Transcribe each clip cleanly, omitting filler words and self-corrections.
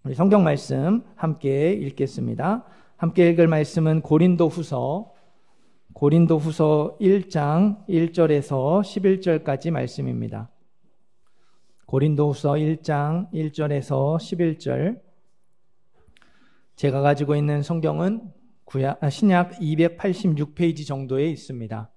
우리 성경 말씀 함께 읽겠습니다. 함께 읽을 말씀은 고린도후서 1장 1절에서 11절까지 말씀입니다. 고린도후서 1장 1절에서 11절. 제가 가지고 있는 성경은 신약 286페이지 정도에 있습니다.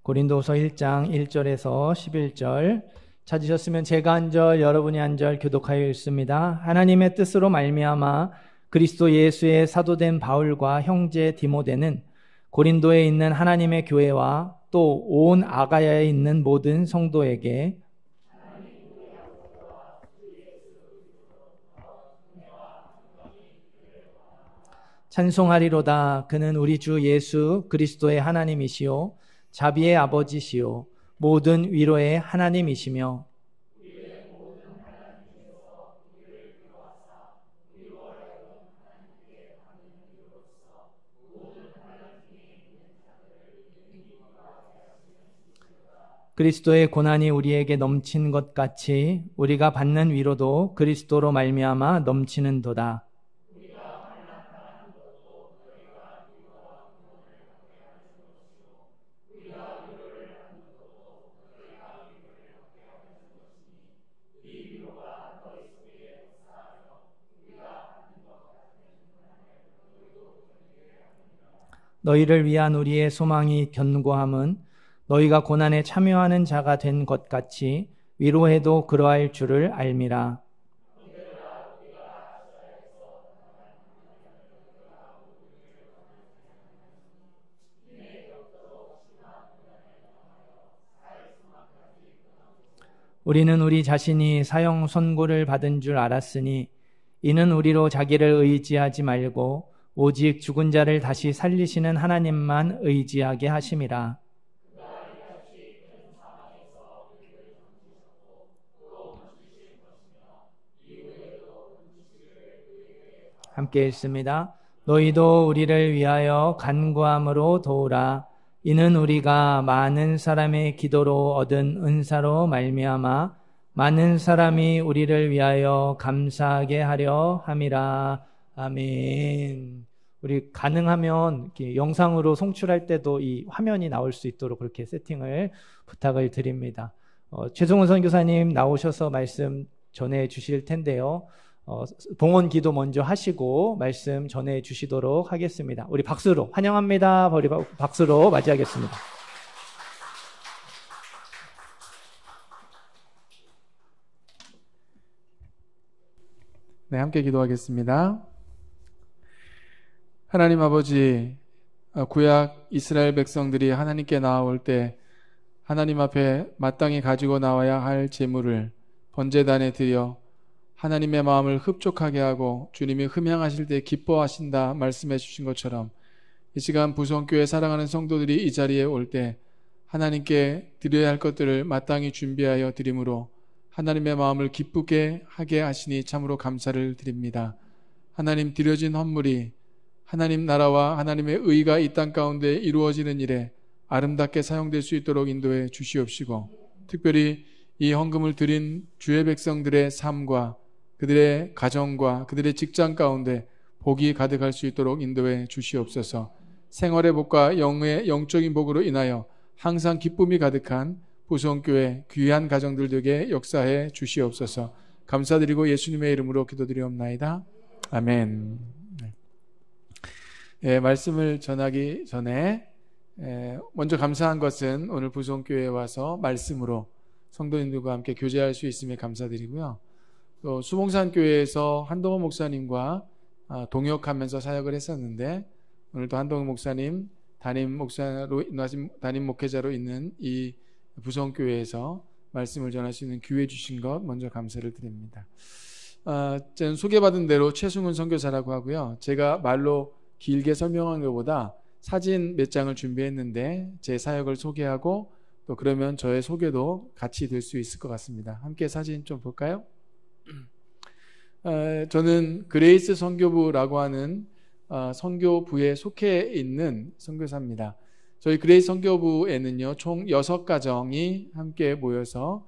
고린도후서 1장 1절에서 11절. 찾으셨으면 제가 한 절, 여러분이 한 절 교독하여 읽습니다. 하나님의 뜻으로 말미암아 그리스도 예수의 사도된 바울과 형제 디모데는 고린도에 있는 하나님의 교회와 또 온 아가야에 있는 모든 성도에게 찬송하리로다. 그는 우리 주 예수 그리스도의 하나님이시요 자비의 아버지시요 모든 위로의 하나님이시며 그리스도의 고난이 우리에게 넘친 것 같이 우리가 받는 위로도 그리스도로 말미암아 넘치는도다. 너희를 위한 우리의 소망이 견고함은 너희가 고난에 참여하는 자가 된 것 같이 위로해도 그러할 줄을 알미라. 우리는 우리 자신이 사형 선고를 받은 줄 알았으니 이는 우리로 자기를 의지하지 말고 오직 죽은 자를 다시 살리시는 하나님만 의지하게 하심이라. 함께 읽습니다. 너희도 우리를 위하여 간구함으로 도우라. 이는 우리가 많은 사람의 기도로 얻은 은사로 말미암아 많은 사람이 우리를 위하여 감사하게 하려 함이라. 아멘. 우리 가능하면 이렇게 영상으로 송출할 때도 이 화면이 나올 수 있도록 그렇게 세팅을 부탁을 드립니다. 최종훈 선교사님 나오셔서 말씀 전해 주실 텐데요. 봉헌 기도 먼저 하시고 말씀 전해 주시도록 하겠습니다. 우리 박수로 환영합니다. 우리 박수로 맞이하겠습니다. 네, 함께 기도하겠습니다. 하나님 아버지, 구약 이스라엘 백성들이 하나님께 나아올 때 하나님 앞에 마땅히 가지고 나와야 할 제물을 번제단에 드려 하나님의 마음을 흡족하게 하고 주님이 흠향하실 때 기뻐하신다 말씀해 주신 것처럼 이 시간 부성교회 사랑하는 성도들이 이 자리에 올 때 하나님께 드려야 할 것들을 마땅히 준비하여 드림으로 하나님의 마음을 기쁘게 하게 하시니 참으로 감사를 드립니다. 하나님 드려진 헌물이 하나님 나라와 하나님의 의가 이 땅 가운데 이루어지는 일에 아름답게 사용될 수 있도록 인도해 주시옵시고 특별히 이 헌금을 드린 주의 백성들의 삶과 그들의 가정과 그들의 직장 가운데 복이 가득할 수 있도록 인도해 주시옵소서. 생활의 복과 영적인 복으로 인하여 항상 기쁨이 가득한 부성교회 귀한 가정들 되게 역사해 주시옵소서. 감사드리고 예수님의 이름으로 기도드리옵나이다. 아멘. 말씀을 전하기 전에 먼저 감사한 것은 오늘 부성교회에 와서 말씀으로 성도님들과 함께 교제할 수 있음에 감사드리고요. 또 수봉산교회에서 한동호 목사님과 동역하면서 사역을 했었는데 오늘도 한동호 목사님 담임 목회자로 있는 이 부성교회에서 말씀을 전할 수 있는 기회 주신 것 먼저 감사를 드립니다. 저는 소개받은 대로 최승훈 선교사라고 하고요. 제가 말로 길게 설명한 것보다 사진 몇 장을 준비했는데 제 사역을 소개하고 또 그러면 저의 소개도 같이 될 수 있을 것 같습니다. 함께 사진 좀 볼까요? 저는 그레이스 선교부라고 하는 선교부에 속해 있는 선교사입니다. 저희 그레이스 선교부에는요 총 6가정이 함께 모여서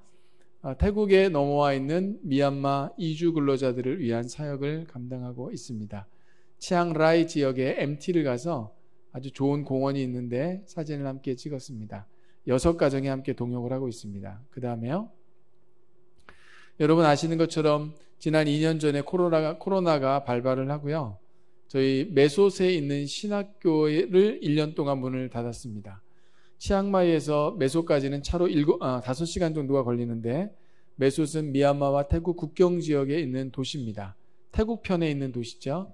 태국에 넘어와 있는 미얀마 이주 근로자들을 위한 사역을 감당하고 있습니다. 치앙라이 지역에 MT를 가서 아주 좋은 공원이 있는데 사진을 함께 찍었습니다. 6가정이 함께 동역을 하고 있습니다. 그 다음에요. 여러분 아시는 것처럼 지난 2년 전에 코로나가 발발을 하고요. 저희 메소스에 있는 신학교를 1년 동안 문을 닫았습니다. 치앙마이에서 메소까지는 차로 5시간 정도가 걸리는데 메소스는 미얀마와 태국 국경 지역에 있는 도시입니다. 태국 편에 있는 도시죠.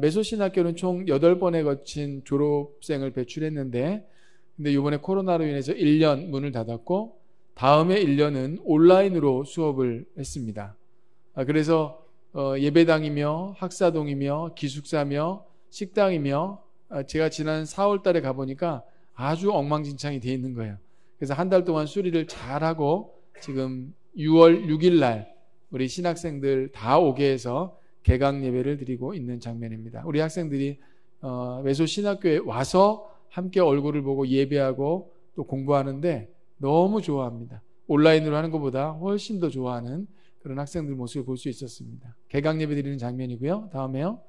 메소 신학교는 총 8번에 거친 졸업생을 배출했는데 근데 이번에 코로나로 인해서 1년 문을 닫았고 다음에 1년은 온라인으로 수업을 했습니다. 그래서 예배당이며 학사동이며 기숙사며 식당이며 제가 지난 4월 달에 가보니까 아주 엉망진창이 돼 있는 거예요. 그래서 한 달 동안 수리를 잘하고 지금 6월 6일 날 우리 신학생들 다 오게 해서 개강 예배를 드리고 있는 장면입니다. 우리 학생들이 메소 신학교에 와서 함께 얼굴을 보고 예배하고 또 공부하는데 너무 좋아합니다. 온라인으로 하는 것보다 훨씬 더 좋아하는 그런 학생들 모습을 볼 수 있었습니다. 개강 예배 드리는 장면이고요. 다음에요.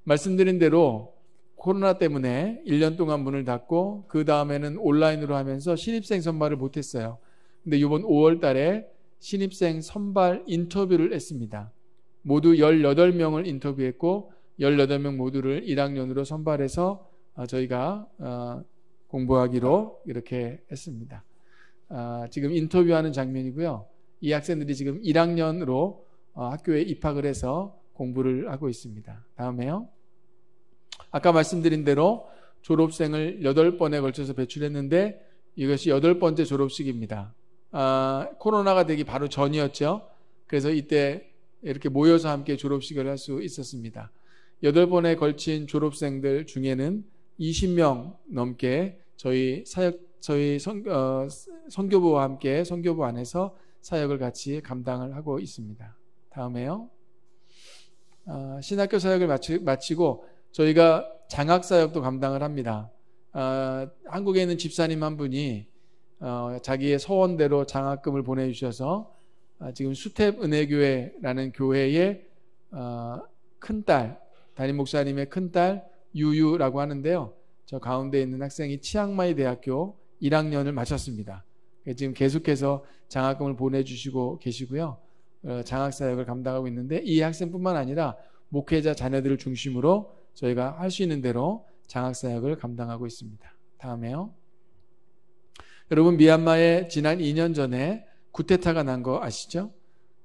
말씀드린 대로 코로나 때문에 1년 동안 문을 닫고 그 다음에는 온라인으로 하면서 신입생 선발을 못했어요. 근데 이번 5월 달에 신입생 선발 인터뷰를 했습니다. 모두 18명을 인터뷰했고 18명 모두를 1학년으로 선발해서 저희가 공부하기로 이렇게 했습니다. 지금 인터뷰하는 장면이고요. 이 학생들이 지금 1학년으로 학교에 입학을 해서 공부를 하고 있습니다. 다음에요. 아까 말씀드린 대로 졸업생을 8번에 걸쳐서 배출했는데 이것이 8번째 졸업식입니다. 코로나가 되기 바로 전이었죠. 그래서 이때 이렇게 모여서 함께 졸업식을 할 수 있었습니다. 8번에 걸친 졸업생들 중에는 20명 넘게 저희 선교부와 함께 선교부 안에서 사역을 같이 감당을 하고 있습니다. 다음에요. 신학교 사역을 마치고 저희가 장학사역도 감당을 합니다. 한국에 있는 집사님 한 분이 자기의 소원대로 장학금을 보내주셔서 지금 수탭은혜교회라는 교회의 큰딸, 담임 목사님의 큰딸 유유라고 하는데요. 저 가운데 있는 학생이 치앙마이 대학교 1학년을 마쳤습니다. 지금 계속해서 장학금을 보내주시고 계시고요. 장학사역을 감당하고 있는데 이 학생뿐만 아니라 목회자 자녀들을 중심으로 저희가 할 수 있는 대로 장학사역을 감당하고 있습니다. 다음에요. 여러분 미얀마에 지난 2년 전에 쿠데타가 난 거 아시죠?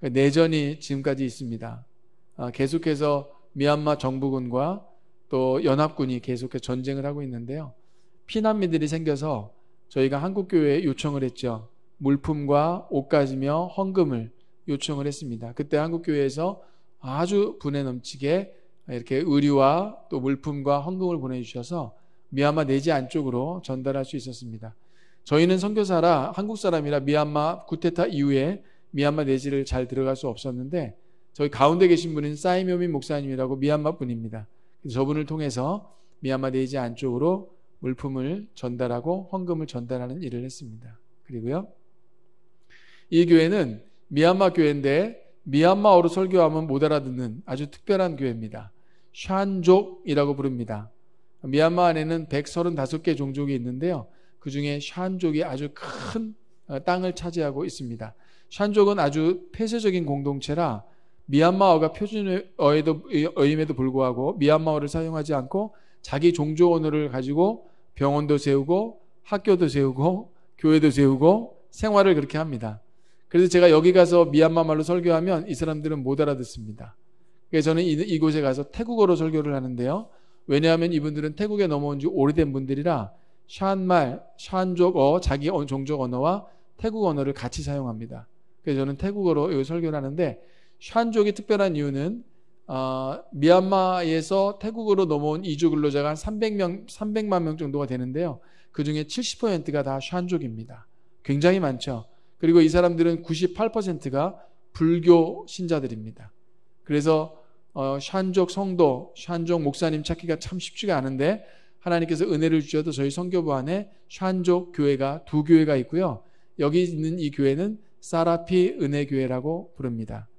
내전이 지금까지 있습니다. 계속해서 미얀마 정부군과 또 연합군이 계속해서 전쟁을 하고 있는데요. 피난민들이 생겨서 저희가 한국교회에 요청을 했죠. 물품과 옷가지며 헌금을 요청을 했습니다. 그때 한국교회에서 아주 분에 넘치게 이렇게 의류와 또 물품과 헌금을 보내주셔서 미얀마 내지 안쪽으로 전달할 수 있었습니다. 저희는 선교사라 한국 사람이라 미얀마 쿠데타 이후에 미얀마 내지를 잘 들어갈 수 없었는데 저희 가운데 계신 분은 사이묘민 목사님이라고 미얀마 분입니다. 그래서 저분을 통해서 미얀마 내지 안쪽으로 물품을 전달하고 헌금을 전달하는 일을 했습니다. 그리고요. 이 교회는 미얀마 교회인데 미얀마어로 설교하면 못 알아듣는 아주 특별한 교회입니다. 샨족이라고 부릅니다. 미얀마 안에는 135개 종족이 있는데요. 그 중에 샨족이 아주 큰 땅을 차지하고 있습니다. 샨족은 아주 폐쇄적인 공동체라 미얀마어가 표준어임에도 불구하고 미얀마어를 사용하지 않고 자기 종족 언어를 가지고 병원도 세우고 학교도 세우고 교회도 세우고 생활을 그렇게 합니다. 그래서 제가 여기 가서 미얀마 말로 설교하면 이 사람들은 못 알아듣습니다. 그래서 저는 이곳에 가서 태국어로 설교를 하는데요. 왜냐하면 이분들은 태국에 넘어온 지 오래된 분들이라 샨말, 샨족어, 자기 종족 언어와 태국 언어를 같이 사용합니다. 그래서 저는 태국어로 설교를 하는데 샨족이 특별한 이유는 미얀마에서 태국으로 넘어온 이주 근로자가 한 300만 명 정도가 되는데요. 그 중에 70%가 다 샨족입니다. 굉장히 많죠. 그리고 이 사람들은 98%가 불교 신자들입니다. 그래서 샨족 성도, 샨족 목사님 찾기가 참 쉽지가 않은데 하나님께서 은혜를 주셔도 저희 선교부 안에 샨족 교회가 2교회가 있고요. 여기 있는 이 교회는 사라피 은혜교회라고 부릅니다.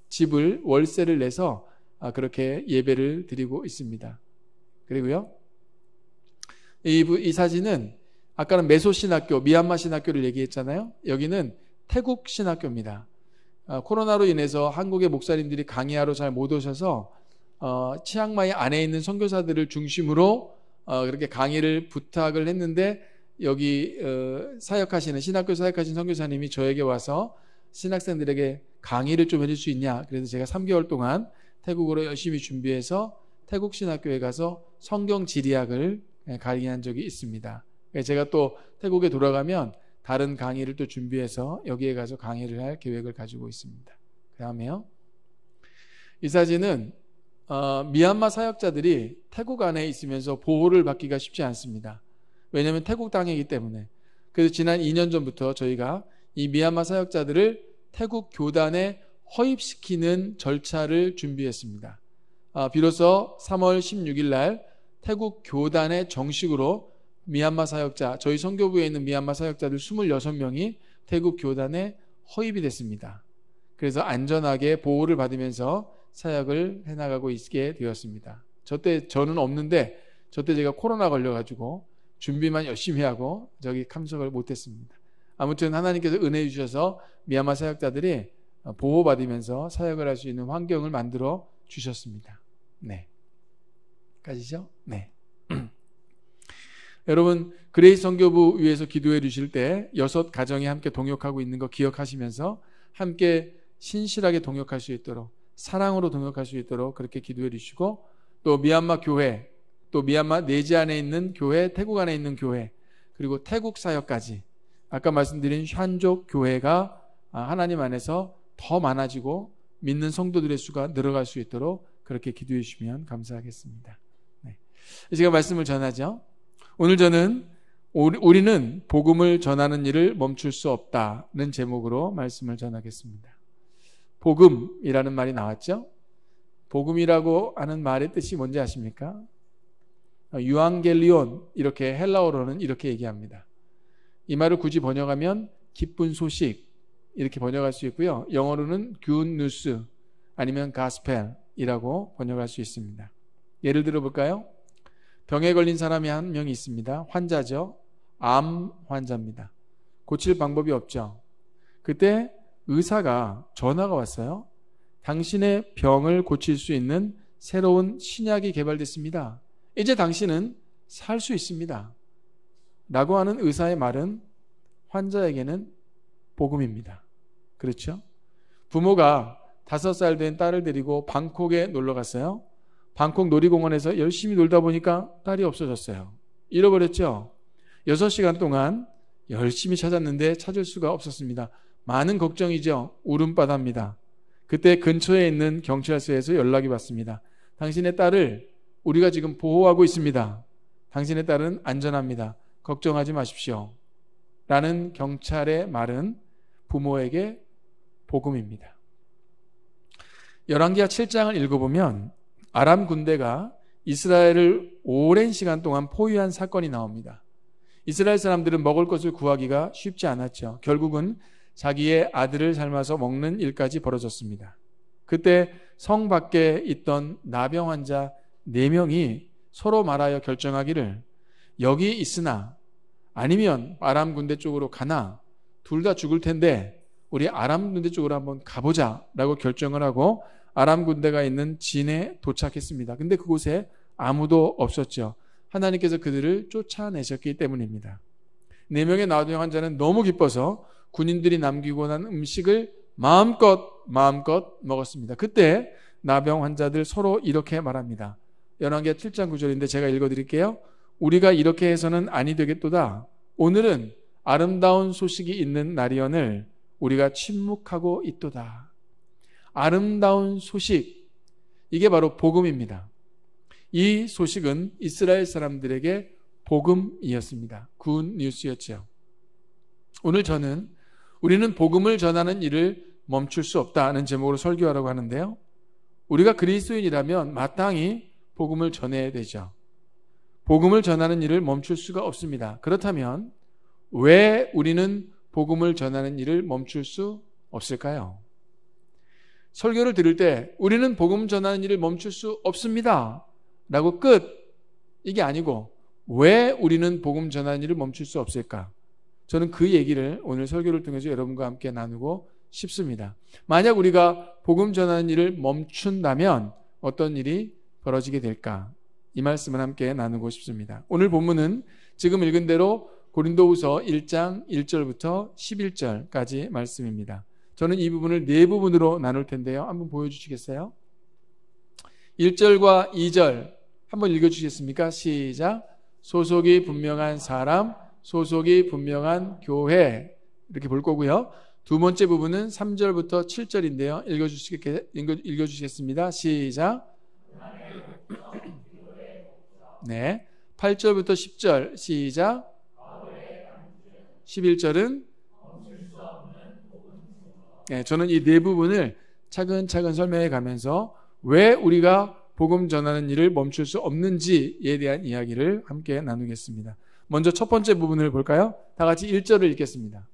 집을 월세를 내서 그렇게 예배를 드리고 있습니다. 그리고요, 이 사진은 아까는 메소 신학교, 미얀마 신학교를 얘기했잖아요. 여기는 태국 신학교입니다. 코로나로 인해서 한국의 목사님들이 강의하러 잘 못 오셔서 치앙마이 안에 있는 선교사들을 중심으로 그렇게 강의를 부탁을 했는데, 여기 사역하시는 신학교 사역하신 선교사님이 저에게 와서 신학생들에게 강의를 좀 해줄 수 있냐, 그래서 제가 3개월 동안 태국어로 열심히 준비해서 태국 신학교에 가서 성경 지리학을 강의한 적이 있습니다. 제가 또 태국에 돌아가면 다른 강의를 또 준비해서 여기에 가서 강의를 할 계획을 가지고 있습니다. 그 다음에요, 이 사진은 미얀마 사역자들이 태국 안에 있으면서 보호를 받기가 쉽지 않습니다. 왜냐하면 태국 땅이기 때문에. 그래서 지난 2년 전부터 저희가 이 미얀마 사역자들을 태국 교단에 허입시키는 절차를 준비했습니다. 비로소 3월 16일 날 태국 교단에 정식으로 미얀마 사역자, 저희 선교부에 있는 미얀마 사역자들 26명이 태국 교단에 허입이 됐습니다. 그래서 안전하게 보호를 받으면서 사역을 해나가고 있게 되었습니다. 저는 없는데, 저때 제가 코로나 걸려가지고 준비만 열심히 하고 저기 참석을 못했습니다. 아무튼 하나님께서 은혜 주셔서 미얀마 사역자들이 보호받으면서 사역을 할 수 있는 환경을 만들어 주셨습니다. 네. 까지죠? 네. 여러분, 그레이스 선교부 위해서 기도해 주실 때 6 가정이 함께 동역하고 있는 거 기억하시면서 함께 신실하게 동역할 수 있도록, 사랑으로 동역할 수 있도록 그렇게 기도해 주시고, 또 미얀마 교회, 또 미얀마 내지 안에 있는 교회, 태국 안에 있는 교회, 그리고 태국 사역까지 아까 말씀드린 샨족 교회가 하나님 안에서 더 많아지고 믿는 성도들의 수가 늘어갈 수 있도록 그렇게 기도해 주시면 감사하겠습니다. 네. 제가 말씀을 전하죠. 오늘 저는 우리는 복음을 전하는 일을 멈출 수 없다는 제목으로 말씀을 전하겠습니다. 복음이라는 말이 나왔죠. 복음이라고 하는 말의 뜻이 뭔지 아십니까? 유앙겔리온, 이렇게 헬라어로는 이렇게 얘기합니다. 이 말을 굳이 번역하면 기쁜 소식, 이렇게 번역할 수 있고요. 영어로는 good news 아니면 gospel이라고 번역할 수 있습니다. 예를 들어 볼까요? 병에 걸린 사람이 한 명이 있습니다. 환자죠. 암 환자입니다. 고칠 방법이 없죠. 그때 의사가 전화가 왔어요. 당신의 병을 고칠 수 있는 새로운 신약이 개발됐습니다. 이제 당신은 살 수 있습니다. 라고 하는 의사의 말은 환자에게는 복음입니다. 그렇죠? 부모가 5살 된 딸을 데리고 방콕에 놀러 갔어요. 방콕 놀이공원에서 열심히 놀다 보니까 딸이 없어졌어요. 잃어버렸죠? 6시간 동안 열심히 찾았는데 찾을 수가 없었습니다. 많은 걱정이죠. 울음바다입니다. 그때 근처에 있는 경찰서에서 연락이 왔습니다. 당신의 딸을 우리가 지금 보호하고 있습니다. 당신의 딸은 안전합니다. 걱정하지 마십시오. 라는 경찰의 말은 부모에게 복음입니다. 열왕기하 7장을 읽어보면 아람 군대가 이스라엘을 오랜 시간 동안 포위한 사건이 나옵니다. 이스라엘 사람들은 먹을 것을 구하기가 쉽지 않았죠. 결국은 자기의 아들을 삶아서 먹는 일까지 벌어졌습니다. 그때 성 밖에 있던 나병 환자 4명이 서로 말하여 결정하기를, 여기 있으나 아니면 아람 군대 쪽으로 가나 둘 다 죽을 텐데 우리 아람 군대 쪽으로 한번 가보자 라고 결정을 하고 아람 군대가 있는 진에 도착했습니다. 근데 그곳에 아무도 없었죠. 하나님께서 그들을 쫓아내셨기 때문입니다. 4명의 나병 환자는 너무 기뻐서 군인들이 남기고 난 음식을 마음껏 먹었습니다. 그때 나병 환자들 서로 이렇게 말합니다. 열왕기하 7장 9절인데 제가 읽어드릴게요. 우리가 이렇게 해서는 아니 되겠도다. 오늘은 아름다운 소식이 있는 날이언을 우리가 침묵하고 있도다. 아름다운 소식, 이게 바로 복음입니다. 이 소식은 이스라엘 사람들에게 복음이었습니다. 굿 뉴스였죠. 오늘 저는 우리는 복음을 전하는 일을 멈출 수 없다는 제목으로 설교하라고 하는데요. 우리가 그리스도인이라면 마땅히 복음을 전해야 되죠. 복음을 전하는 일을 멈출 수가 없습니다. 그렇다면 왜 우리는 복음을 전하는 일을 멈출 수 없을까요? 설교를 들을 때 우리는 복음 전하는 일을 멈출 수 없습니다 라고 끝, 이게 아니고 왜 우리는 복음 전하는 일을 멈출 수 없을까? 저는 그 얘기를 오늘 설교를 통해서 여러분과 함께 나누고 싶습니다. 만약 우리가 복음 전하는 일을 멈춘다면 어떤 일이 벌어지게 될까? 이 말씀을 함께 나누고 싶습니다. 오늘 본문은 지금 읽은 대로 고린도후서 1장 1절부터 11절까지 말씀입니다. 저는 이 부분을 네 부분으로 나눌 텐데요. 한번 보여주시겠어요? 1절과 2절 한번 읽어주시겠습니까? 시작. 소속이 분명한 사람, 소속이 분명한 교회, 이렇게 볼 거고요. 두 번째 부분은 3절부터 7절인데요. 읽어주시겠습니다. 시작. 네. 8절부터 10절 시작. 11절은 네, 저는 이 네 부분을 차근차근 설명해 가면서 왜 우리가 복음 전하는 일을 멈출 수 없는지에 대한 이야기를 함께 나누겠습니다. 먼저 첫 번째 부분을 볼까요? 다 같이 1절을 읽겠습니다.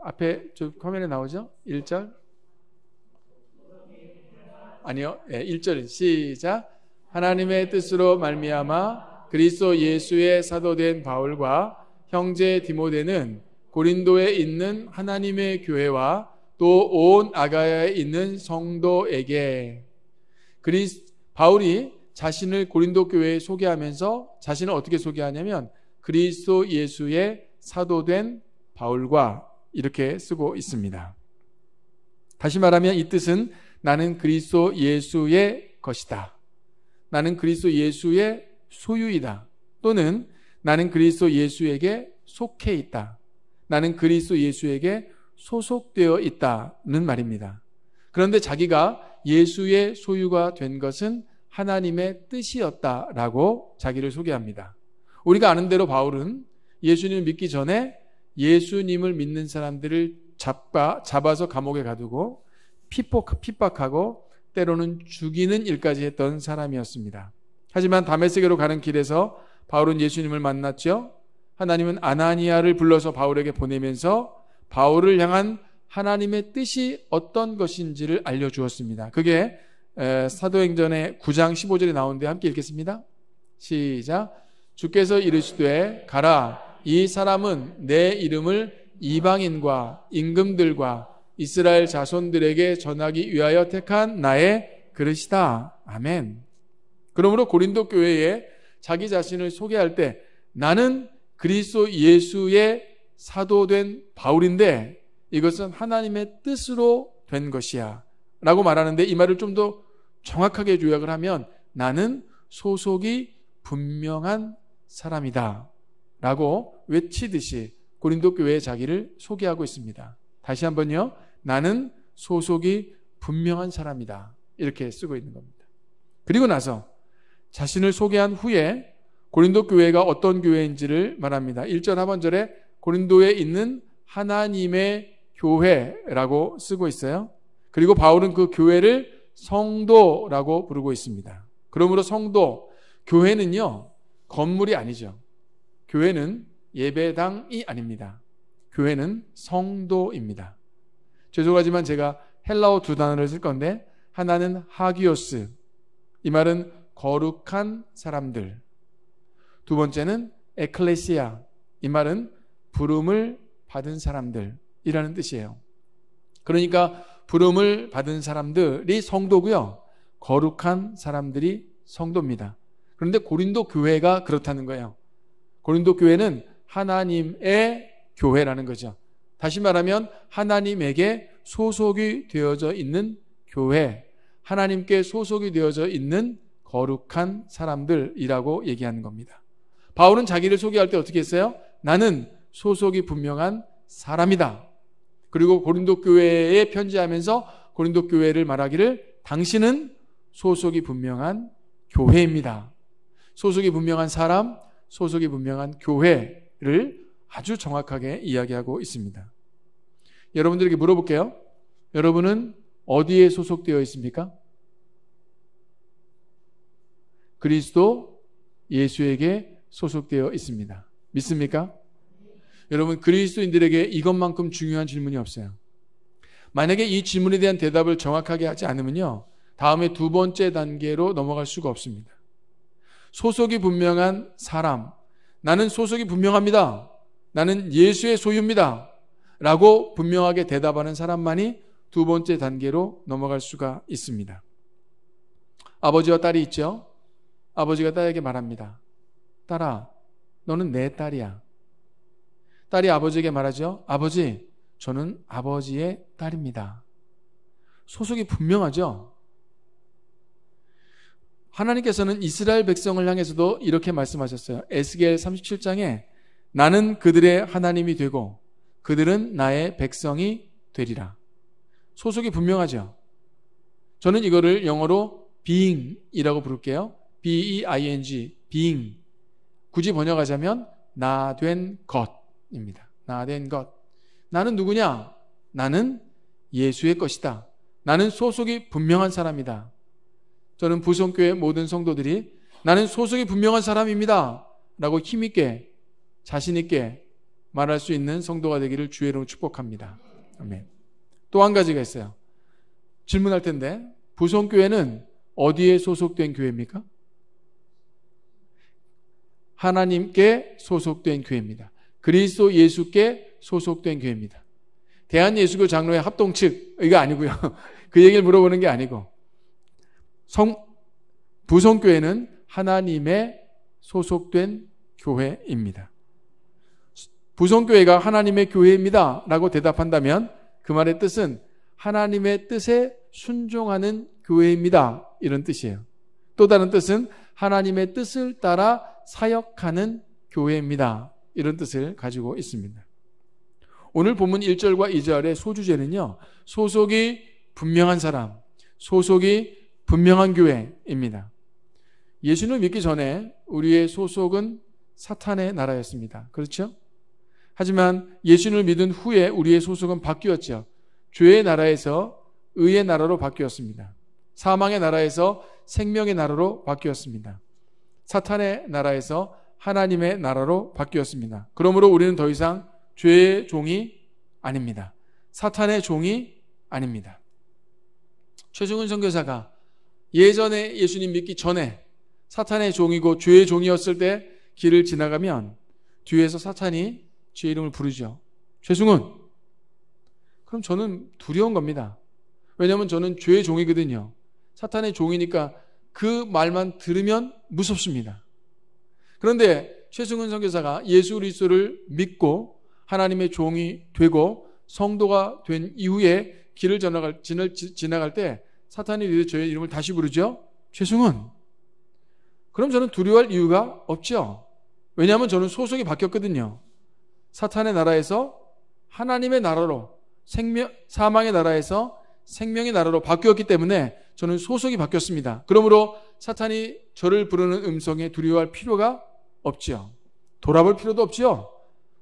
앞에 저 화면에 나오죠? 1절? 아니요. 네, 1절 시작. 하나님의 뜻으로 말미암아 그리스도 예수의 사도된 바울과 형제 디모데는 고린도에 있는 하나님의 교회와 또 온 아가야에 있는 성도에게 바울이 자신을 고린도 교회에 소개하면서 자신을 어떻게 소개하냐면 그리스도 예수의 사도된 바울과 이렇게 쓰고 있습니다. 다시 말하면 이 뜻은 나는 그리스도 예수의 것이다. 나는 그리스도 예수의 소유이다. 또는 나는 그리스도 예수에게 속해 있다. 나는 그리스도 예수에게 소속되어 있다는 말입니다. 그런데 자기가 예수의 소유가 된 것은 하나님의 뜻이었다라고 자기를 소개합니다. 우리가 아는 대로 바울은 예수님을 믿기 전에 예수님을 믿는 사람들을 잡아서 감옥에 가두고 핍박하고 때로는 죽이는 일까지 했던 사람이었습니다. 하지만 다메섹으로 가는 길에서 바울은 예수님을 만났죠. 하나님은 아나니아를 불러서 바울에게 보내면서 바울을 향한 하나님의 뜻이 어떤 것인지를 알려주었습니다. 그게 사도행전의 9장 15절에 나오는데 함께 읽겠습니다. 시작. 주께서 이르시되 가라. 이 사람은 내 이름을 이방인과 임금들과 이스라엘 자손들에게 전하기 위하여 택한 나의 그릇이다. 아멘. 그러므로 고린도 교회에 자기 자신을 소개할 때 나는 그리스도 예수의 사도된 바울인데 이것은 하나님의 뜻으로 된 것이야 라고 말하는데 이 말을 좀 더 정확하게 요약을 하면 나는 소속이 분명한 사람이다 라고 외치듯이 고린도 교회의 자기를 소개하고 있습니다. 다시 한번요. 나는 소속이 분명한 사람이다 이렇게 쓰고 있는 겁니다. 그리고 나서 자신을 소개한 후에 고린도 교회가 어떤 교회인지를 말합니다. 1절 하반절에 고린도에 있는 하나님의 교회라고 쓰고 있어요. 그리고 바울은 그 교회를 성도라고 부르고 있습니다. 그러므로 성도, 교회는요 건물이 아니죠. 교회는 예배당이 아닙니다. 교회는 성도입니다. 죄송하지만 제가 헬라어 두 단어를 쓸 건데 하나는 하기오스, 이 말은 거룩한 사람들. 두 번째는 에클레시아, 이 말은 부름을 받은 사람들이라는 뜻이에요. 그러니까 부름을 받은 사람들이 성도고요. 거룩한 사람들이 성도입니다. 그런데 고린도 교회가 그렇다는 거예요. 고린도 교회는 하나님의 교회라는 거죠. 다시 말하면 하나님에게 소속이 되어져 있는 교회, 하나님께 소속이 되어져 있는 거룩한 사람들이라고 얘기하는 겁니다. 바울은 자기를 소개할 때 어떻게 했어요? 나는 소속이 분명한 사람이다. 그리고 고린도 교회에 편지하면서 고린도 교회를 말하기를 당신은 소속이 분명한 교회입니다. 소속이 분명한 사람, 소속이 분명한 교회를 아주 정확하게 이야기하고 있습니다. 여러분들에게 물어볼게요. 여러분은 어디에 소속되어 있습니까? 그리스도 예수에게 소속되어 있습니다. 믿습니까? 여러분, 그리스도인들에게 이것만큼 중요한 질문이 없어요. 만약에 이 질문에 대한 대답을 정확하게 하지 않으면요, 다음에 두 번째 단계로 넘어갈 수가 없습니다. 소속이 분명한 사람, 나는 소속이 분명합니다, 나는 예수의 소유입니다 라고 분명하게 대답하는 사람만이 두 번째 단계로 넘어갈 수가 있습니다. 아버지와 딸이 있죠. 아버지가 딸에게 말합니다. 딸아, 너는 내 딸이야. 딸이 아버지에게 말하죠. 아버지, 저는 아버지의 딸입니다. 소속이 분명하죠. 하나님께서는 이스라엘 백성을 향해서도 이렇게 말씀하셨어요. 에스겔 37장에 나는 그들의 하나님이 되고 그들은 나의 백성이 되리라. 소속이 분명하죠. 저는 이거를 영어로 being이라고 부를게요. B-E-I-N-G, being. 굳이 번역하자면 나 된 것입니다. 나 된 것. 나는 누구냐? 나는 예수의 것이다. 나는 소속이 분명한 사람이다. 저는 부성교회 모든 성도들이 나는 소속이 분명한 사람입니다 라고 힘있게 자신있게 말할 수 있는 성도가 되기를 주의 이름으로 축복합니다. 아멘. 또 한 가지가 있어요. 질문할 텐데, 부성교회는 어디에 소속된 교회입니까? 하나님께 소속된 교회입니다. 그리스도 예수께 소속된 교회입니다. 대한예수교 장로회 합동 측, 이거 아니고요. 그 얘기를 물어보는 게 아니고, 부성교회는 하나님의 소속된 교회입니다. 부성교회가 하나님의 교회입니다 라고 대답한다면 그 말의 뜻은 하나님의 뜻에 순종하는 교회입니다, 이런 뜻이에요. 또 다른 뜻은 하나님의 뜻을 따라 사역하는 교회입니다, 이런 뜻을 가지고 있습니다. 오늘 본문 1절과 2절의 소주제는요, 소속이 분명한 사람, 소속이 분명한 교회입니다. 예수를 믿기 전에 우리의 소속은 사탄의 나라였습니다. 그렇죠? 하지만 예수를 믿은 후에 우리의 소속은 바뀌었죠. 죄의 나라에서 의의 나라로 바뀌었습니다. 사망의 나라에서 생명의 나라로 바뀌었습니다. 사탄의 나라에서 하나님의 나라로 바뀌었습니다. 그러므로 우리는 더 이상 죄의 종이 아닙니다. 사탄의 종이 아닙니다. 최승훈 선교사가 예전에 예수님 믿기 전에 사탄의 종이고 죄의 종이었을 때 길을 지나가면 뒤에서 사탄이 제 이름을 부르죠. 최승훈. 그럼 저는 두려운 겁니다. 왜냐하면 저는 죄의 종이거든요. 사탄의 종이니까 그 말만 들으면 무섭습니다. 그런데 최승훈 선교사가 예수 그리스도를 믿고 하나님의 종이 되고 성도가 된 이후에 길을 지나갈 때 사탄이 저의 이름을 다시 부르죠. 최승훈. 그럼 저는 두려워할 이유가 없죠. 왜냐하면 저는 소속이 바뀌었거든요. 사탄의 나라에서 하나님의 나라로, 사망의 나라에서 생명의 나라로 바뀌었기 때문에 저는 소속이 바뀌었습니다. 그러므로 사탄이 저를 부르는 음성에 두려워할 필요가 없지요. 돌아볼 필요도 없지요.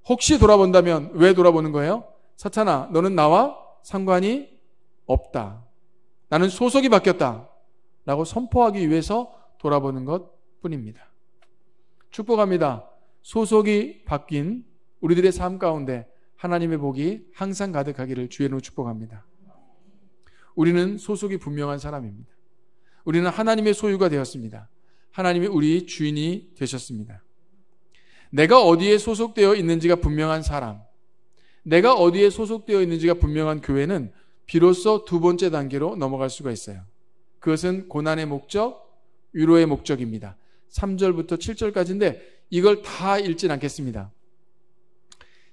혹시 돌아본다면 왜 돌아보는 거예요? 사탄아, 너는 나와 상관이 없다. 나는 소속이 바뀌었다 라고 선포하기 위해서 돌아보는 것 뿐입니다. 축복합니다. 소속이 바뀐 우리들의 삶 가운데 하나님의 복이 항상 가득하기를 주의 이름으로 축복합니다. 우리는 소속이 분명한 사람입니다. 우리는 하나님의 소유가 되었습니다. 하나님이 우리 주인이 되셨습니다. 내가 어디에 소속되어 있는지가 분명한 사람, 내가 어디에 소속되어 있는지가 분명한 교회는 비로소 두 번째 단계로 넘어갈 수가 있어요. 그것은 고난의 목적, 위로의 목적입니다. 3절부터 7절까지인데 이걸 다 읽진 않겠습니다.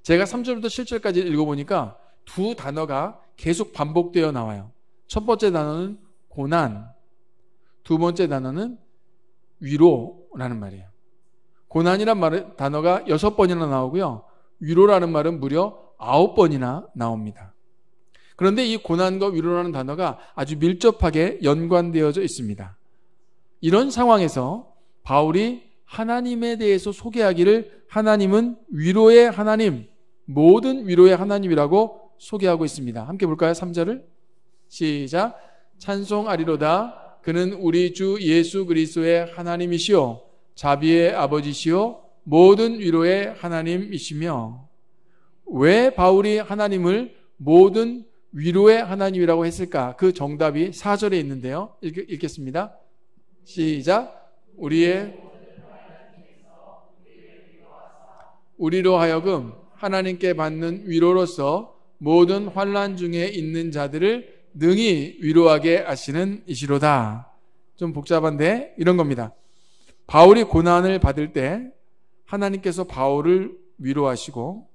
제가 3절부터 7절까지 읽어보니까 두 단어가 계속 반복되어 나와요. 첫 번째 단어는 고난, 두 번째 단어는 위로라는 말이에요. 고난이란 단어가 6번이나 나오고요. 위로라는 말은 무려 9번이나 나옵니다. 그런데 이 고난과 위로라는 단어가 아주 밀접하게 연관되어져 있습니다. 이런 상황에서 바울이 하나님에 대해서 소개하기를 하나님은 위로의 하나님, 모든 위로의 하나님이라고 소개하고 있습니다. 함께 볼까요? 3절을 시작. 찬송하리로다. 그는 우리 주 예수 그리스도의 하나님이시오, 자비의 아버지시오, 모든 위로의 하나님이시며. 왜 바울이 하나님을 모든 위로의 하나님이라고 했을까? 그 정답이 4절에 있는데요. 읽겠습니다. 시작. 우리로 하여금 하나님께 받는 위로로서 모든 환난 중에 있는 자들을 능히 위로하게 하시는 이시로다. 좀 복잡한데 이런 겁니다. 바울이 고난을 받을 때 하나님께서 바울을 위로하시고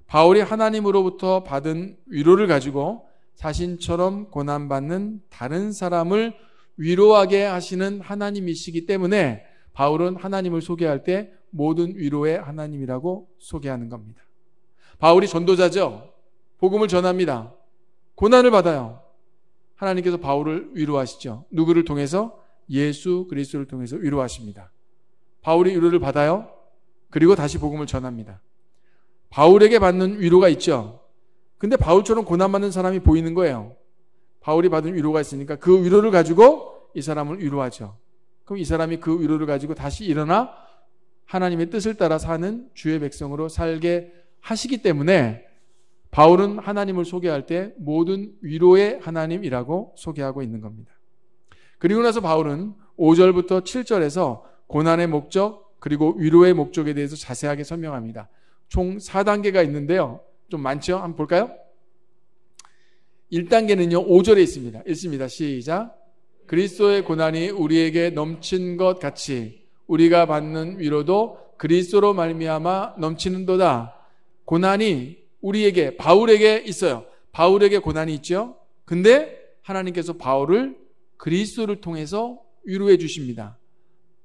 바울이 하나님으로부터 받은 위로를 가지고 자신처럼 고난받는 다른 사람을 위로하게 하시는 하나님이시기 때문에 바울은 하나님을 소개할 때 모든 위로의 하나님이라고 소개하는 겁니다. 바울이 전도자죠. 복음을 전합니다. 고난을 받아요. 하나님께서 바울을 위로하시죠. 누구를 통해서? 예수 그리스도를 통해서 위로하십니다. 바울이 위로를 받아요. 그리고 다시 복음을 전합니다. 바울에게 받는 위로가 있죠. 근데 바울처럼 고난받는 사람이 보이는 거예요. 바울이 받은 위로가 있으니까 그 위로를 가지고 이 사람을 위로하죠. 그럼 이 사람이 그 위로를 가지고 다시 일어나 하나님의 뜻을 따라 사는 주의 백성으로 살게 하시기 때문에 바울은 하나님을 소개할 때 모든 위로의 하나님이라고 소개하고 있는 겁니다. 그리고 나서 바울은 5절부터 7절에서 고난의 목적 그리고 위로의 목적에 대해서 자세하게 설명합니다. 총 4단계가 있는데요. 좀 많죠? 한번 볼까요? 1단계는요. 5절에 있습니다. 읽습니다. 시작. 그리스도의 고난이 우리에게 넘친 것 같이 우리가 받는 위로도 그리스도로 말미암아 넘치는도다. 고난이 우리에게 바울에게 있어요. 바울에게 고난이 있죠. 근데 하나님께서 바울을 그리스도를 통해서 위로해 주십니다.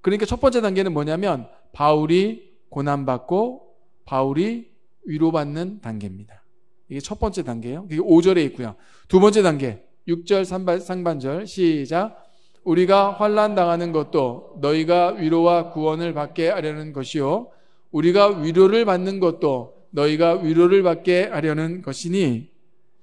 그러니까 첫 번째 단계는 뭐냐면 바울이 고난받고 바울이 위로받는 단계입니다. 이게 첫 번째 단계예요. 이게 5절에 있고요. 두 번째 단계 6절 상반절 시작. 우리가 환난 당하는 것도 너희가 위로와 구원을 받게 하려는 것이요 우리가 위로를 받는 것도 너희가 위로를 받게 하려는 것이니.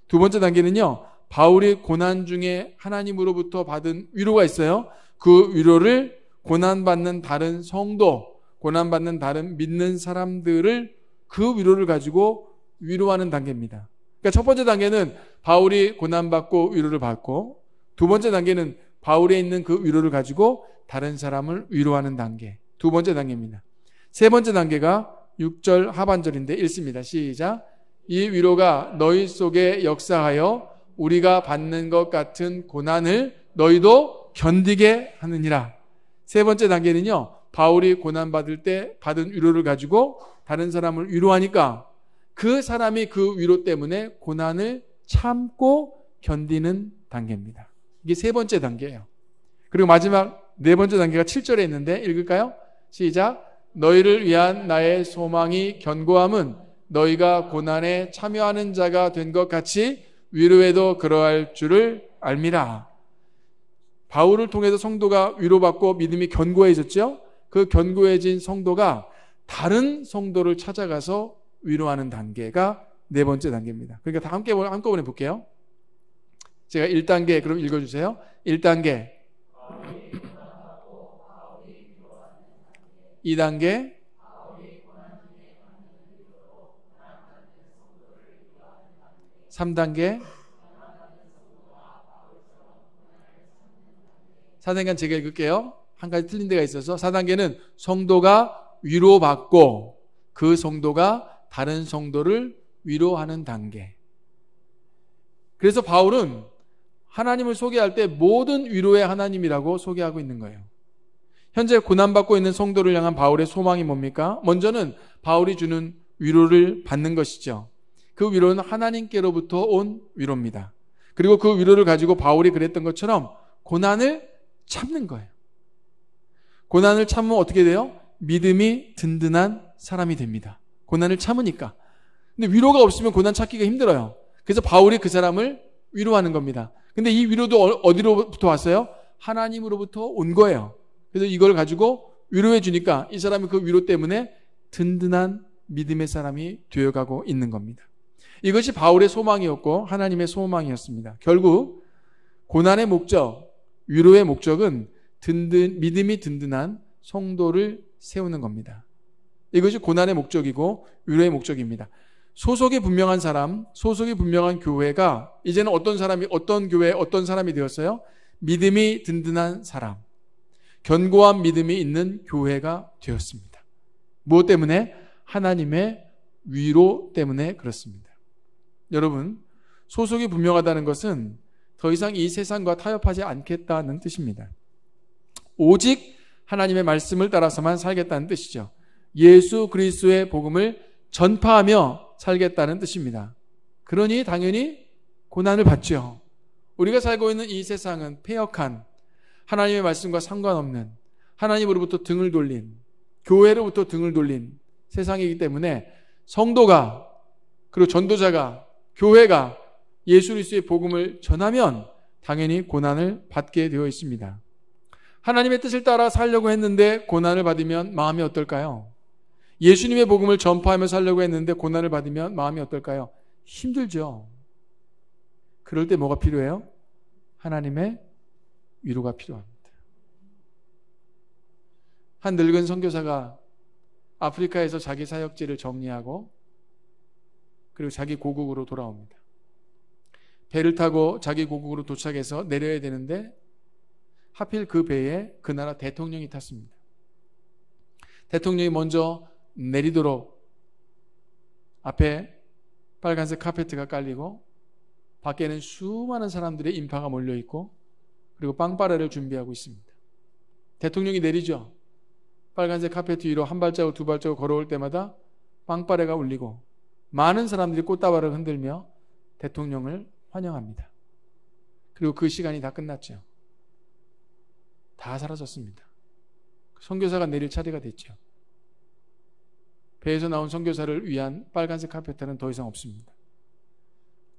두 번째 단계는요. 바울이 고난 중에 하나님으로부터 받은 위로가 있어요. 그 위로를 고난받는 다른 성도, 고난받는 다른 믿는 사람들을 그 위로를 가지고 위로하는 단계입니다. 그러니까 첫 번째 단계는 바울이 고난받고 위로를 받고, 두 번째 단계는 바울에 있는 그 위로를 가지고 다른 사람을 위로하는 단계. 두 번째 단계입니다. 세 번째 단계가 6절 하반절인데 읽습니다. 시작. 이 위로가 너희 속에 역사하여 우리가 받는 것 같은 고난을 너희도 견디게 하느니라. 세 번째 단계는요. 바울이 고난받을 때 받은 위로를 가지고 다른 사람을 위로하니까 그 사람이 그 위로 때문에 고난을 참고 견디는 단계입니다. 이게 세 번째 단계예요. 그리고 마지막 네 번째 단계가 7절에 있는데 읽을까요? 시작. 너희를 위한 나의 소망이 견고함은 너희가 고난에 참여하는 자가 된 것 같이 위로에도 그러할 줄을 알미라. 바울을 통해서 성도가 위로받고 믿음이 견고해졌죠. 그 견고해진 성도가 다른 성도를 찾아가서 위로하는 단계가 네 번째 단계입니다. 그러니까 다 한꺼번에 볼게요. 제가 1단계 그럼 읽어주세요. 1단계 2단계 3단계 4단계는 제가 읽을게요. 한 가지 틀린 데가 있어서 4단계는 성도가 위로받고 그 성도가 다른 성도를 위로하는 단계. 그래서 바울은 하나님을 소개할 때 모든 위로의 하나님이라고 소개하고 있는 거예요. 현재 고난받고 있는 성도를 향한 바울의 소망이 뭡니까? 먼저는 바울이 주는 위로를 받는 것이죠. 그 위로는 하나님께로부터 온 위로입니다. 그리고 그 위로를 가지고 바울이 그랬던 것처럼 고난을 참는 거예요. 고난을 참으면 어떻게 돼요? 믿음이 든든한 사람이 됩니다. 고난을 참으니까. 근데 위로가 없으면 고난 찾기가 힘들어요. 그래서 바울이 그 사람을 위로하는 겁니다. 근데 이 위로도 어디로부터 왔어요? 하나님으로부터 온 거예요. 그래서 이걸 가지고 위로해 주니까 이 사람이 그 위로 때문에 든든한 믿음의 사람이 되어가고 있는 겁니다. 이것이 바울의 소망이었고 하나님의 소망이었습니다. 결국 고난의 목적, 위로의 목적은 믿음이 든든한 성도를 세우는 겁니다. 이것이 고난의 목적이고 위로의 목적입니다. 소속이 분명한 사람, 소속이 분명한 교회가 이제는 어떤 교회, 어떤 사람이 되었어요? 믿음이 든든한 사람, 견고한 믿음이 있는 교회가 되었습니다. 무엇 때문에? 하나님의 위로 때문에 그렇습니다. 여러분, 소속이 분명하다는 것은 더 이상 이 세상과 타협하지 않겠다는 뜻입니다. 오직 하나님의 말씀을 따라서만 살겠다는 뜻이죠. 예수 그리스도의 복음을 전파하며 살겠다는 뜻입니다. 그러니 당연히 고난을 받죠. 우리가 살고 있는 이 세상은 패역한, 하나님의 말씀과 상관없는, 하나님으로부터 등을 돌린, 교회로부터 등을 돌린 세상이기 때문에 성도가, 그리고 전도자가, 교회가 예수 그리스도의 복음을 전하면 당연히 고난을 받게 되어 있습니다. 하나님의 뜻을 따라 살려고 했는데 고난을 받으면 마음이 어떨까요? 예수님의 복음을 전파하며 살려고 했는데 고난을 받으면 마음이 어떨까요? 힘들죠. 그럴 때 뭐가 필요해요? 하나님의 위로가 필요합니다. 한 늙은 선교사가 아프리카에서 자기 사역지를 정리하고 그리고 자기 고국으로 돌아옵니다. 배를 타고 자기 고국으로 도착해서 내려야 되는데 하필 그 배에 그 나라 대통령이 탔습니다. 대통령이 먼저 내리도록 앞에 빨간색 카페트가 깔리고 밖에는 수많은 사람들의 인파가 몰려있고 그리고 빵빠레를 준비하고 있습니다. 대통령이 내리죠. 빨간색 카페트 위로 한 발자국 두 발자국 걸어올 때마다 빵빠레가 울리고 많은 사람들이 꽃다발을 흔들며 대통령을 환영합니다. 그리고 그 시간이 다 끝났죠. 다 사라졌습니다. 선교사가 내릴 차례가 됐죠. 배에서 나온 선교사를 위한 빨간색 카페트는 더 이상 없습니다.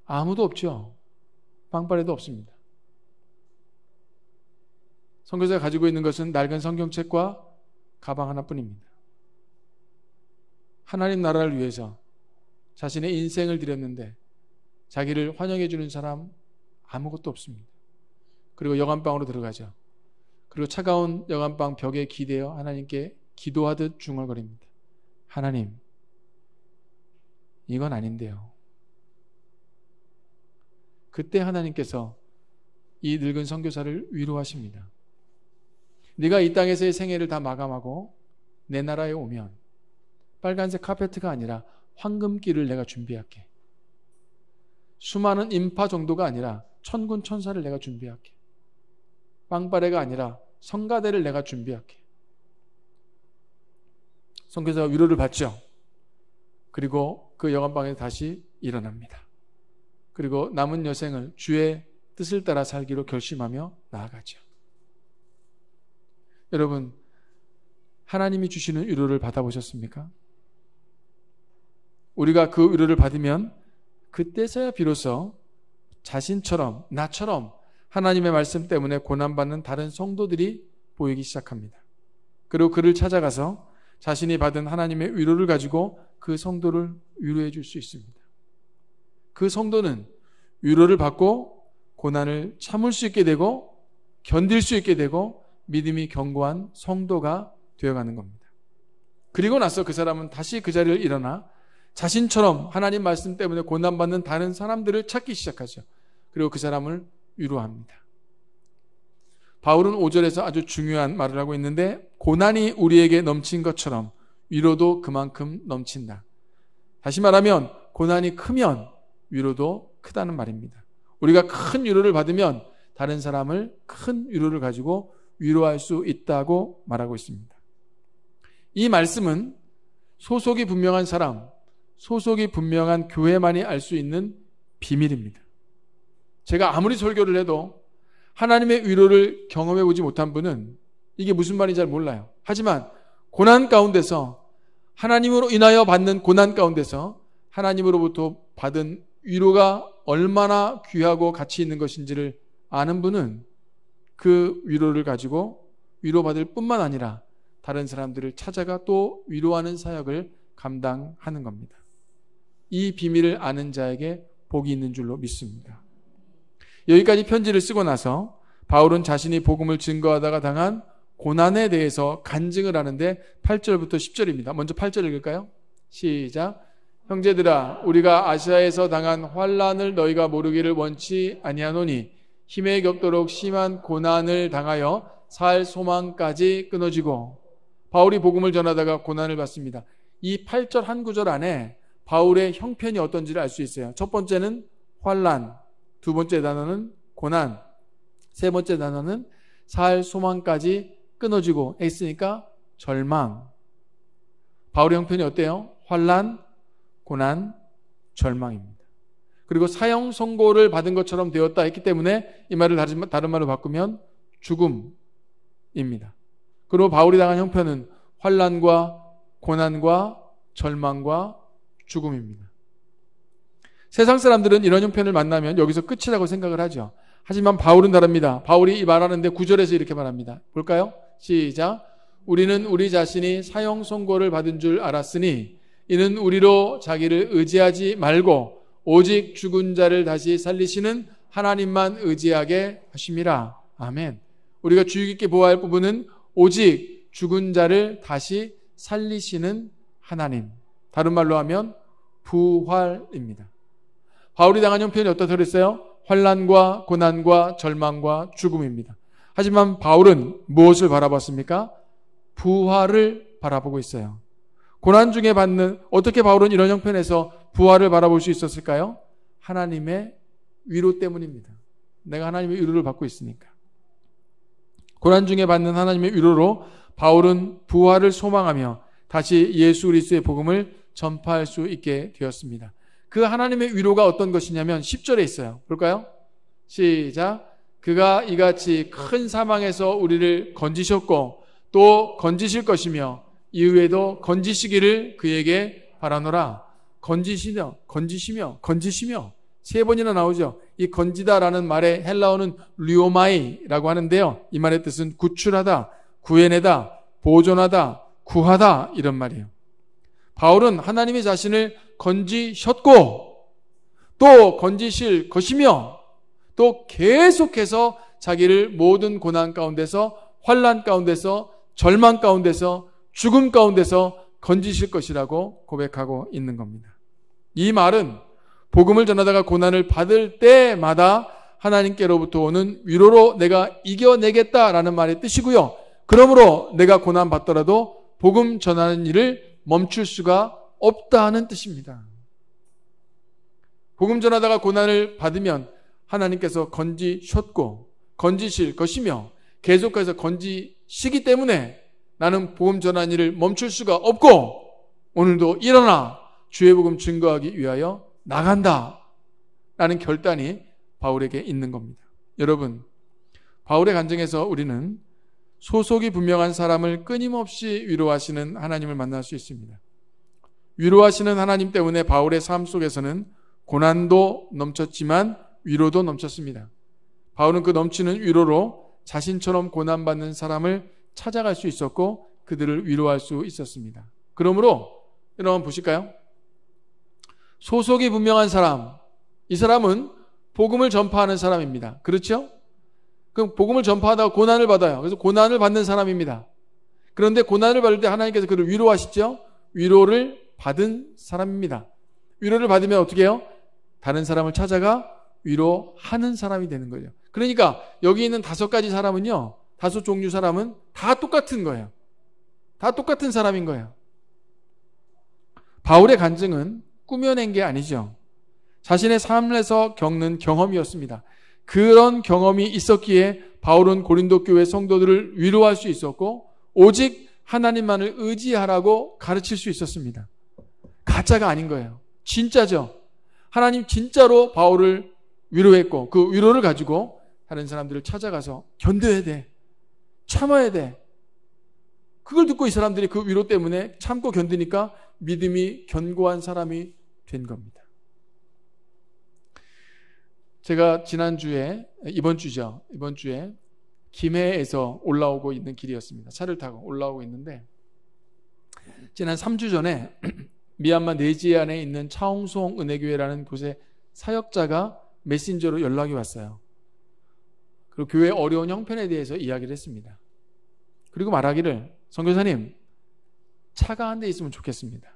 아무도 없죠. 빵빠레도 없습니다. 선교사가 가지고 있는 것은 낡은 성경책과 가방 하나뿐입니다. 하나님 나라를 위해서 자신의 인생을 드렸는데 자기를 환영해 주는 사람 아무것도 없습니다. 그리고 여관방으로 들어가죠. 그리고 차가운 여관방 벽에 기대어 하나님께 기도하듯 중얼거립니다. 하나님, 이건 아닌데요. 그때 하나님께서 이 늙은 선교사를 위로하십니다. 네가 이 땅에서의 생애를 다 마감하고 내 나라에 오면 빨간색 카페트가 아니라 황금길을 내가 준비할게. 수많은 인파 정도가 아니라 천군 천사를 내가 준비할게. 빵빠레가 아니라 성가대를 내가 준비할게. 선교사가 위로를 받죠. 그리고 그 여관방에서 다시 일어납니다. 그리고 남은 여생을 주의 뜻을 따라 살기로 결심하며 나아가죠. 여러분, 하나님이 주시는 위로를 받아보셨습니까? 우리가 그 위로를 받으면 그때서야 비로소 자신처럼, 나처럼 하나님의 말씀 때문에 고난받는 다른 성도들이 보이기 시작합니다. 그리고 그를 찾아가서 자신이 받은 하나님의 위로를 가지고 그 성도를 위로해 줄 수 있습니다. 그 성도는 위로를 받고 고난을 참을 수 있게 되고 견딜 수 있게 되고 믿음이 견고한 성도가 되어가는 겁니다. 그리고 나서 그 사람은 다시 그 자리를 일어나 자신처럼 하나님 말씀 때문에 고난받는 다른 사람들을 찾기 시작하죠. 그리고 그 사람을 위로합니다. 바울은 5절에서 아주 중요한 말을 하고 있는데 고난이 우리에게 넘친 것처럼 위로도 그만큼 넘친다. 다시 말하면 고난이 크면 위로도 크다는 말입니다. 우리가 큰 위로를 받으면 다른 사람을 큰 위로를 가지고 위로할 수 있다고 말하고 있습니다. 이 말씀은 소속이 분명한 사람, 소속이 분명한 교회만이 알 수 있는 비밀입니다. 제가 아무리 설교를 해도 하나님의 위로를 경험해 보지 못한 분은 이게 무슨 말인지 잘 몰라요. 하지만 고난 가운데서 하나님으로 인하여 받는 고난 가운데서 하나님으로부터 받은 위로가 얼마나 귀하고 가치 있는 것인지를 아는 분은 그 위로를 가지고 위로받을 뿐만 아니라 다른 사람들을 찾아가 또 위로하는 사역을 감당하는 겁니다. 이 비밀을 아는 자에게 복이 있는 줄로 믿습니다. 여기까지 편지를 쓰고 나서 바울은 자신이 복음을 증거하다가 당한 고난에 대해서 간증을 하는데 8절부터 10절입니다. 먼저 8절 읽을까요? 시작. 형제들아 우리가 아시아에서 당한 환난을 너희가 모르기를 원치 아니하노니 힘에 격도록 심한 고난을 당하여 살 소망까지 끊어지고. 바울이 복음을 전하다가 고난을 받습니다. 이 8절 한 구절 안에 바울의 형편이 어떤지를 알 수 있어요. 첫 번째는 환난, 두 번째 단어는 고난, 세 번째 단어는 살 소망까지 끊어지고 했으니까 절망. 바울의 형편이 어때요? 환난, 고난, 절망입니다. 그리고 사형 선고를 받은 것처럼 되었다 했기 때문에 이 말을 다른 말로 바꾸면 죽음입니다. 그리고 바울이 당한 형편은 환난과 고난과 절망과 죽음입니다. 세상 사람들은 이런 형편을 만나면 여기서 끝이라고 생각을 하죠. 하지만 바울은 다릅니다. 바울이 이 말하는데 9절에서 이렇게 말합니다. 볼까요? 시작. 우리는 우리 자신이 사형 선고를 받은 줄 알았으니 이는 우리로 자기를 의지하지 말고 오직 죽은 자를 다시 살리시는 하나님만 의지하게 하심이라. 아멘. 우리가 주의 깊게 보아야 할 부분은 오직 죽은 자를 다시 살리시는 하나님. 다른 말로 하면 부활입니다. 바울이 당한 형편이 어떻다 그랬어요? 환난과 고난과 절망과 죽음입니다. 하지만 바울은 무엇을 바라봤습니까? 부활을 바라보고 있어요. 고난 중에 받는, 어떻게 바울은 이런 형편에서 부활을 바라볼 수 있었을까요? 하나님의 위로 때문입니다. 내가 하나님의 위로를 받고 있으니까. 고난 중에 받는 하나님의 위로로 바울은 부활을 소망하며 다시 예수 그리스도의 복음을 전파할 수 있게 되었습니다. 그 하나님의 위로가 어떤 것이냐면 10절에 있어요. 볼까요? 시작. 그가 이같이 큰 사망에서 우리를 건지셨고 또 건지실 것이며 이후에도 건지시기를 그에게 바라노라. 건지시며 세 번이나 나오죠. 이 건지다라는 말의 헬라어는 리오마이라고 하는데요. 이 말의 뜻은 구출하다, 구해내다, 보존하다, 구하다 이런 말이에요. 바울은 하나님의 자신을 건지셨고 또 건지실 것이며 또 계속해서 자기를 모든 고난 가운데서, 환난 가운데서, 절망 가운데서, 죽음 가운데서 건지실 것이라고 고백하고 있는 겁니다. 이 말은 복음을 전하다가 고난을 받을 때마다 하나님께로부터 오는 위로로 내가 이겨내겠다라는 말의 뜻이고요. 그러므로 내가 고난 받더라도 복음 전하는 일을 멈출 수가 없다는 뜻입니다. 복음 전하다가 고난을 받으면 하나님께서 건지셨고 건지실 것이며 계속해서 건지시기 때문에 나는 복음 전하는 일을 멈출 수가 없고 오늘도 일어나 주의 복음 증거하기 위하여 나간다 라는 결단이 바울에게 있는 겁니다. 여러분, 바울의 간증에서 우리는 소속이 분명한 사람을 끊임없이 위로하시는 하나님을 만날 수 있습니다. 위로하시는 하나님 때문에 바울의 삶 속에서는 고난도 넘쳤지만 위로도 넘쳤습니다. 바울은 그 넘치는 위로로 자신처럼 고난받는 사람을 찾아갈 수 있었고 그들을 위로할 수 있었습니다. 그러므로 여러분 보실까요? 소속이 분명한 사람, 이 사람은 복음을 전파하는 사람입니다. 그렇죠? 그럼 복음을 전파하다가 고난을 받아요. 그래서 고난을 받는 사람입니다. 그런데 고난을 받을 때 하나님께서 그를 위로하시죠? 위로를 받은 사람입니다. 위로를 받으면 어떻게 해요? 다른 사람을 찾아가 위로하는 사람이 되는 거예요. 그러니까 여기 있는 5가지 사람은요, 5 종류 사람은 다 똑같은 거예요. 다 똑같은 사람인 거예요. 바울의 간증은 꾸며낸 게 아니죠. 자신의 삶에서 겪는 경험이었습니다. 그런 경험이 있었기에 바울은 고린도 교회 성도들을 위로할 수 있었고 오직 하나님만을 의지하라고 가르칠 수 있었습니다. 가짜가 아닌 거예요. 진짜죠. 하나님 진짜로 바울을 위로했고 그 위로를 가지고 다른 사람들을 찾아가서 견뎌야 돼. 참아야 돼. 그걸 듣고 이 사람들이 그 위로 때문에 참고 견디니까 믿음이 견고한 사람이 된 겁니다. 제가 이번 주에 김해에서 올라오고 있는 길이었습니다. 차를 타고 올라오고 있는데 지난 3주 전에 미얀마 네지안에 있는 차홍송 은혜교회라는 곳에 사역자가 메신저로 연락이 왔어요. 그리고 교회의 어려운 형편에 대해서 이야기를 했습니다. 그리고 말하기를 선교사님 차가 한 대 있으면 좋겠습니다.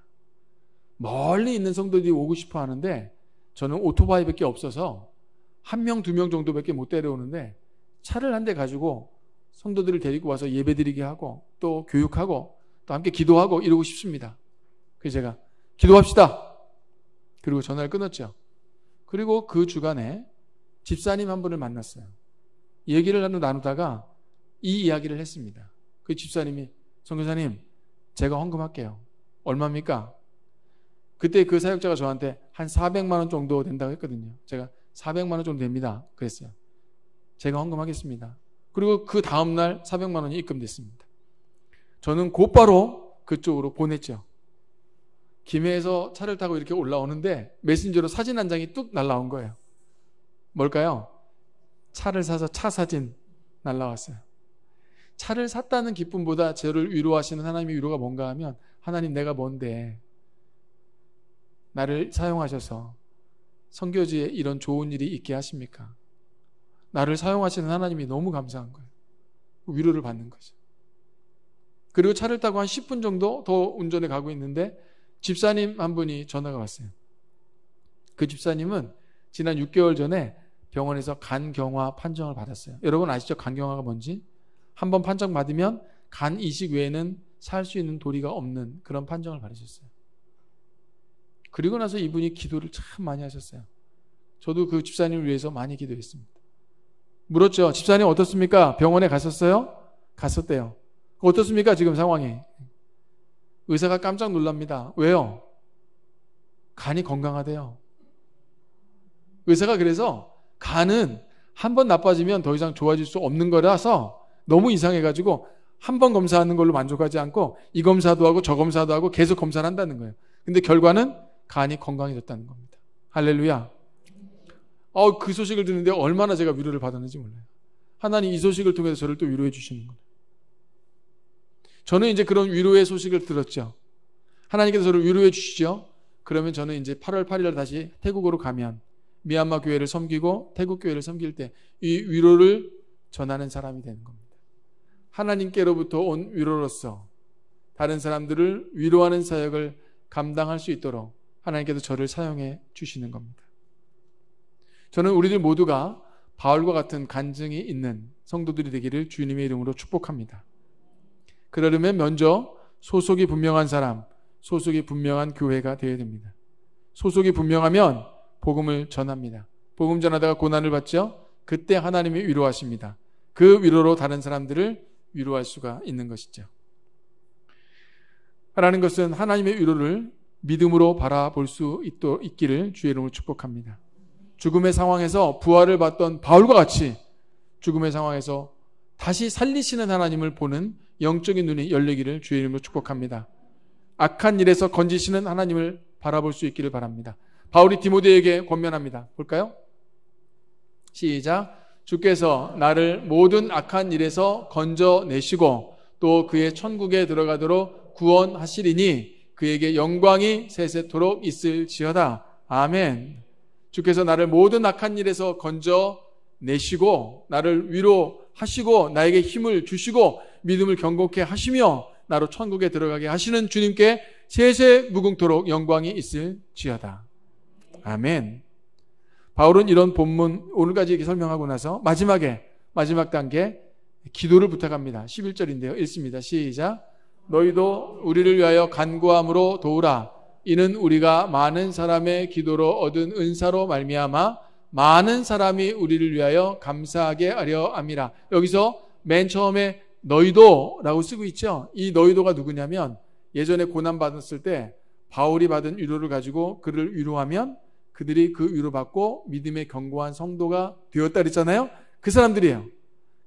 멀리 있는 성도들이 오고 싶어 하는데 저는 오토바이밖에 없어서 1명, 2명 정도밖에 못 데려오는데 차를 한 대 가지고 성도들을 데리고 와서 예배드리게 하고 또 교육하고 또 함께 기도하고 이러고 싶습니다. 그래서 제가 기도합시다. 그리고 전화를 끊었죠. 그리고 그 주간에 집사님 한 분을 만났어요. 얘기를 나누다가 이 이야기를 했습니다. 그 집사님이 선교사님 제가 헌금할게요. 얼마입니까? 그때 그 사역자가 저한테 한 400만 원 정도 된다고 했거든요. 제가 400만 원 정도 됩니다. 그랬어요. 제가 헌금하겠습니다. 그리고 그 다음날 400만 원이 입금됐습니다. 저는 곧바로 그쪽으로 보냈죠. 김해에서 차를 타고 이렇게 올라오는데 메신저로 사진 한 장이 뚝 날라온 거예요. 뭘까요? 차를 사서 차 사진 날라왔어요. 차를 샀다는 기쁨보다 저를 위로하시는 하나님의 위로가 뭔가 하면 하나님 내가 뭔데 나를 사용하셔서 선교지에 이런 좋은 일이 있게 하십니까? 나를 사용하시는 하나님이 너무 감사한 거예요. 위로를 받는 거죠. 그리고 차를 타고 한 10분 정도 더 운전해 가고 있는데 집사님 한 분이 전화가 왔어요. 그 집사님은 지난 6개월 전에 병원에서 간경화 판정을 받았어요. 여러분 아시죠? 간경화가 뭔지? 한번 판정 받으면 간 이식 외에는 살 수 있는 도리가 없는 그런 판정을 받으셨어요. 그리고 나서 이분이 기도를 참 많이 하셨어요. 저도 그 집사님을 위해서 많이 기도했습니다. 물었죠. 집사님 어떻습니까? 병원에 갔었어요? 갔었대요. 어떻습니까? 지금 상황이. 의사가 깜짝 놀랍니다. 왜요? 간이 건강하대요. 의사가 그래서 간은 한 번 나빠지면 더 이상 좋아질 수 없는 거라서 너무 이상해가지고 한 번 검사하는 걸로 만족하지 않고 이 검사도 하고 저 검사도 하고 계속 검사를 한다는 거예요. 근데 결과는 간이 건강해졌다는 겁니다. 할렐루야. 그 소식을 듣는데 얼마나 제가 위로를 받았는지 몰라요. 하나님 이 소식을 통해서 저를 또 위로해 주시는 거예요. 저는 이제 그런 위로의 소식을 들었죠. 하나님께서 저를 위로해 주시죠. 그러면 저는 이제 8월 8일 다시 태국으로 가면 미얀마 교회를 섬기고 태국 교회를 섬길 때 이 위로를 전하는 사람이 되는 겁니다. 하나님께로부터 온 위로로서 다른 사람들을 위로하는 사역을 감당할 수 있도록 하나님께서 저를 사용해 주시는 겁니다. 저는 우리들 모두가 바울과 같은 간증이 있는 성도들이 되기를 주님의 이름으로 축복합니다. 그러려면 먼저 소속이 분명한 사람, 소속이 분명한 교회가 되어야 됩니다. 소속이 분명하면 복음을 전합니다. 복음 전하다가 고난을 받죠? 그때 하나님이 위로하십니다. 그 위로로 다른 사람들을 위로할 수가 있는 것이죠. 하라는 것은 하나님의 위로를 믿음으로 바라볼 수 있기를 주의 이름으로 축복합니다. 죽음의 상황에서 부활을 받던 바울과 같이 죽음의 상황에서 다시 살리시는 하나님을 보는 영적인 눈이 열리기를 주의 이름으로 축복합니다. 악한 일에서 건지시는 하나님을 바라볼 수 있기를 바랍니다. 바울이 디모데에게 권면합니다. 볼까요? 시작. 주께서 나를 모든 악한 일에서 건져내시고 또 그의 천국에 들어가도록 구원하시리니 그에게 영광이 세세토록 있을지어다. 아멘. 주께서 나를 모든 악한 일에서 건져내시고 나를 위로하시고 나에게 힘을 주시고 믿음을 견고케 하시며 나로 천국에 들어가게 하시는 주님께 세세 무궁토록 영광이 있을지어다. 아멘. 바울은 이런 본문 오늘까지 이렇게 설명하고 나서 마지막 단계 기도를 부탁합니다. 11절인데요. 읽습니다. 시작. 너희도 우리를 위하여 간구함으로 도우라. 이는 우리가 많은 사람의 기도로 얻은 은사로 말미암아 많은 사람이 우리를 위하여 감사하게 하려 함이라. 여기서 맨 처음에 너희도 라고 쓰고 있죠. 이 너희도가 누구냐면 예전에 고난받았을 때 바울이 받은 위로를 가지고 그를 위로하면 그들이 그 위로받고 믿음의 견고한 성도가 되었다 그랬잖아요. 그 사람들이에요.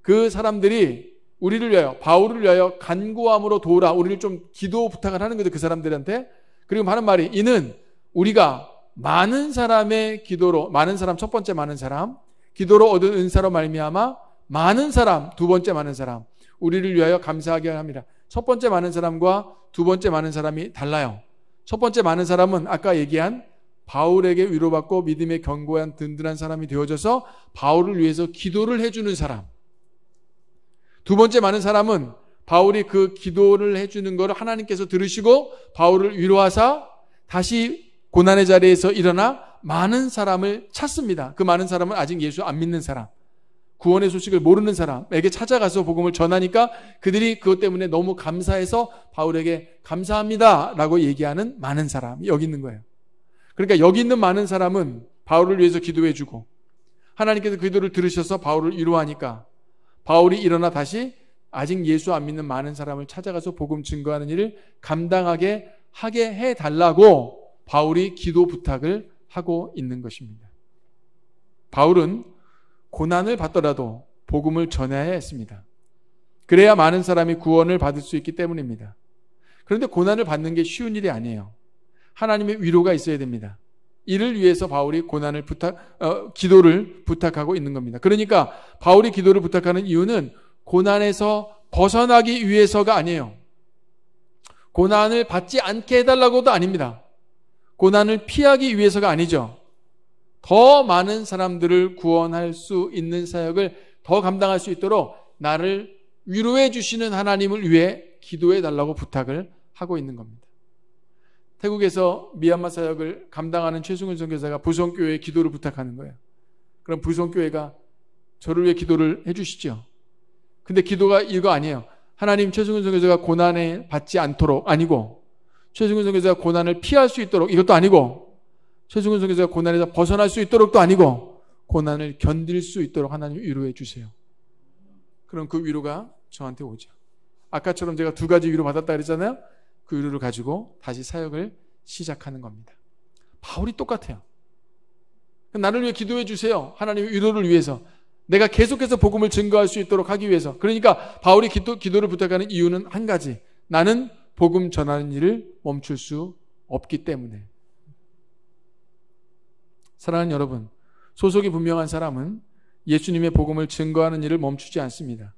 그 사람들이 우리를 위하여 바울을 위하여 간구함으로 도우라. 우리를 좀 기도 부탁을 하는 거죠. 그 사람들한테. 그리고 하는 말이 이는 우리가 많은 사람의 기도로 많은 사람 첫 번째 많은 사람 기도로 얻은 은사로 말미암아 많은 사람 두 번째 많은 사람 우리를 위하여 감사하게 합니다. 첫 번째 많은 사람과 두 번째 많은 사람이 달라요. 첫 번째 많은 사람은 아까 얘기한 바울에게 위로받고 믿음의 견고한 든든한 사람이 되어져서 바울을 위해서 기도를 해주는 사람. 두 번째 많은 사람은 바울이 그 기도를 해주는 것을 하나님께서 들으시고 바울을 위로하사 다시 고난의 자리에서 일어나 많은 사람을 찾습니다. 그 많은 사람은 아직 예수 안 믿는 사람, 구원의 소식을 모르는 사람에게 찾아가서 복음을 전하니까 그들이 그것 때문에 너무 감사해서 바울에게 감사합니다 라고 얘기하는 많은 사람이 여기 있는 거예요. 그러니까 여기 있는 많은 사람은 바울을 위해서 기도해주고 하나님께서 그 기도를 들으셔서 바울을 위로하니까 바울이 일어나 다시 아직 예수 안 믿는 많은 사람을 찾아가서 복음 증거하는 일을 감당하게 하게 해달라고 바울이 기도 부탁을 하고 있는 것입니다. 바울은 고난을 받더라도 복음을 전해야 했습니다. 그래야 많은 사람이 구원을 받을 수 있기 때문입니다. 그런데 고난을 받는 게 쉬운 일이 아니에요. 하나님의 위로가 있어야 됩니다. 이를 위해서 바울이 기도를 부탁하고 있는 겁니다. 그러니까 바울이 기도를 부탁하는 이유는 고난에서 벗어나기 위해서가 아니에요. 고난을 받지 않게 해달라고도 아닙니다. 고난을 피하기 위해서가 아니죠. 더 많은 사람들을 구원할 수 있는 사역을 더 감당할 수 있도록 나를 위로해 주시는 하나님을 위해 기도해 달라고 부탁을 하고 있는 겁니다. 태국에서 미얀마 사역을 감당하는 최승훈 선교사가 부성교회에 기도를 부탁하는 거예요. 그럼 부성교회가 저를 위해 기도를 해 주시죠. 근데 기도가 이거 아니에요. 하나님, 최승훈 선교사가 고난에 받지 않도록 아니고, 최승훈 선교사가 고난을 피할 수 있도록 이것도 아니고, 최승훈 선교사가 고난에서 벗어날 수 있도록도 아니고, 고난을 견딜 수 있도록 하나님 위로해 주세요. 그럼 그 위로가 저한테 오죠. 아까처럼 제가 2가지 위로 받았다 그랬잖아요. 그 위로를 가지고 다시 사역을 시작하는 겁니다. 바울이 똑같아요. 나를 위해 기도해 주세요. 하나님의 위로를 위해서. 내가 계속해서 복음을 증거할 수 있도록 하기 위해서. 그러니까 바울이 기도를 부탁하는 이유는 한 가지. 나는 복음 전하는 일을 멈출 수 없기 때문에. 사랑하는 여러분, 소속이 분명한 사람은 예수님의 복음을 증거하는 일을 멈추지 않습니다.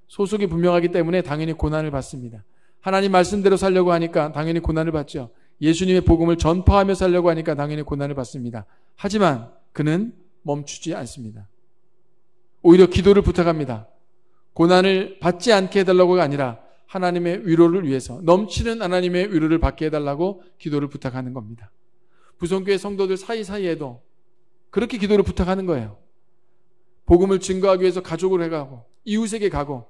소속이 분명하기 때문에 당연히 고난을 받습니다. 하나님 말씀대로 살려고 하니까 당연히 고난을 받죠. 예수님의 복음을 전파하며 살려고 하니까 당연히 고난을 받습니다. 하지만 그는 멈추지 않습니다. 오히려 기도를 부탁합니다. 고난을 받지 않게 해달라고가 아니라 하나님의 위로를 위해서, 넘치는 하나님의 위로를 받게 해달라고 기도를 부탁하는 겁니다. 부성교회 성도들 사이사이에도 그렇게 기도를 부탁하는 거예요. 복음을 증거하기 위해서 가족을 해가고, 이웃에게 가고,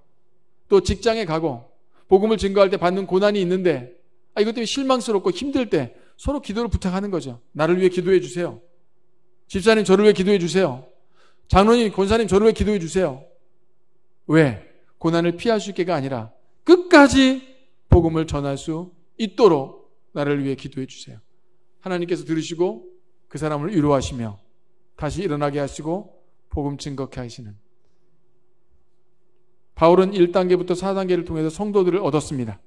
또 직장에 가고, 복음을 증거할 때 받는 고난이 있는데 이것 때문에 실망스럽고 힘들 때 서로 기도를 부탁하는 거죠. 나를 위해 기도해 주세요. 집사님, 저를 위해 기도해 주세요. 장로님, 권사님, 저를 위해 기도해 주세요. 왜? 고난을 피할 수 있게가 아니라 끝까지 복음을 전할 수 있도록 나를 위해 기도해 주세요. 하나님께서 들으시고 그 사람을 위로하시며 다시 일어나게 하시고 복음 증거케 하시는, 바울은 1단계부터 4단계를 통해서 성도들을 얻었습니다.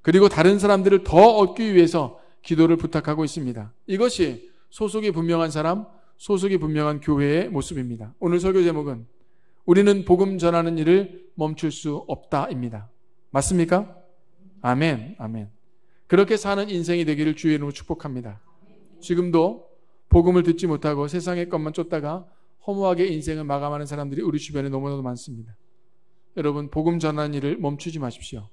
그리고 다른 사람들을 더 얻기 위해서 기도를 부탁하고 있습니다. 이것이 소속이 분명한 사람, 소속이 분명한 교회의 모습입니다. 오늘 설교 제목은 우리는 복음 전하는 일을 멈출 수 없다입니다. 맞습니까? 아멘, 아멘. 그렇게 사는 인생이 되기를 주의 이름으로 축복합니다. 지금도 복음을 듣지 못하고 세상의 것만 쫓다가 허무하게 인생을 마감하는 사람들이 우리 주변에 너무나도 많습니다. 여러분, 복음 전하는 일을 멈추지 마십시오.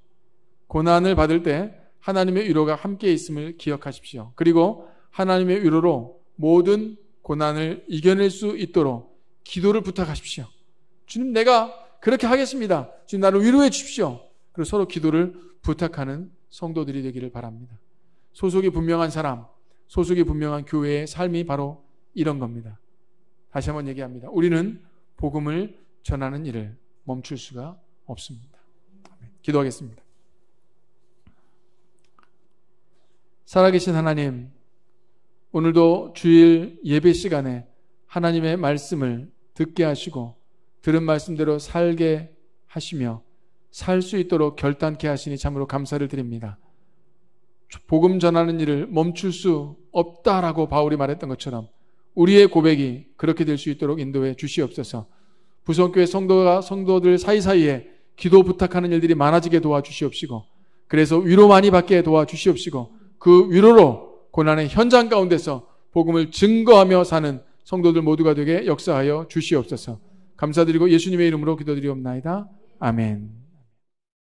고난을 받을 때 하나님의 위로가 함께 있음을 기억하십시오. 그리고 하나님의 위로로 모든 고난을 이겨낼 수 있도록 기도를 부탁하십시오. 주님, 내가 그렇게 하겠습니다. 주님, 나를 위로해 주십시오. 그리고 서로 기도를 부탁하는 성도들이 되기를 바랍니다. 소속이 분명한 사람, 소속이 분명한 교회의 삶이 바로 이런 겁니다. 다시 한번 얘기합니다. 우리는 복음을 전하는 일을 멈출 수가 없습니다. 기도하겠습니다. 살아계신 하나님, 오늘도 주일 예배 시간에 하나님의 말씀을 듣게 하시고 들은 말씀대로 살게 하시며 살 수 있도록 결단케 하시니 참으로 감사를 드립니다. 복음 전하는 일을 멈출 수 없다라고 바울이 말했던 것처럼 우리의 고백이 그렇게 될 수 있도록 인도해 주시옵소서. 부성교회 성도들 사이사이에 기도 부탁하는 일들이 많아지게 도와주시옵시고, 그래서 위로 많이 받게 도와주시옵시고, 그 위로로 고난의 현장 가운데서 복음을 증거하며 사는 성도들 모두가 되게 역사하여 주시옵소서. 감사드리고 예수님의 이름으로 기도드리옵나이다. 아멘.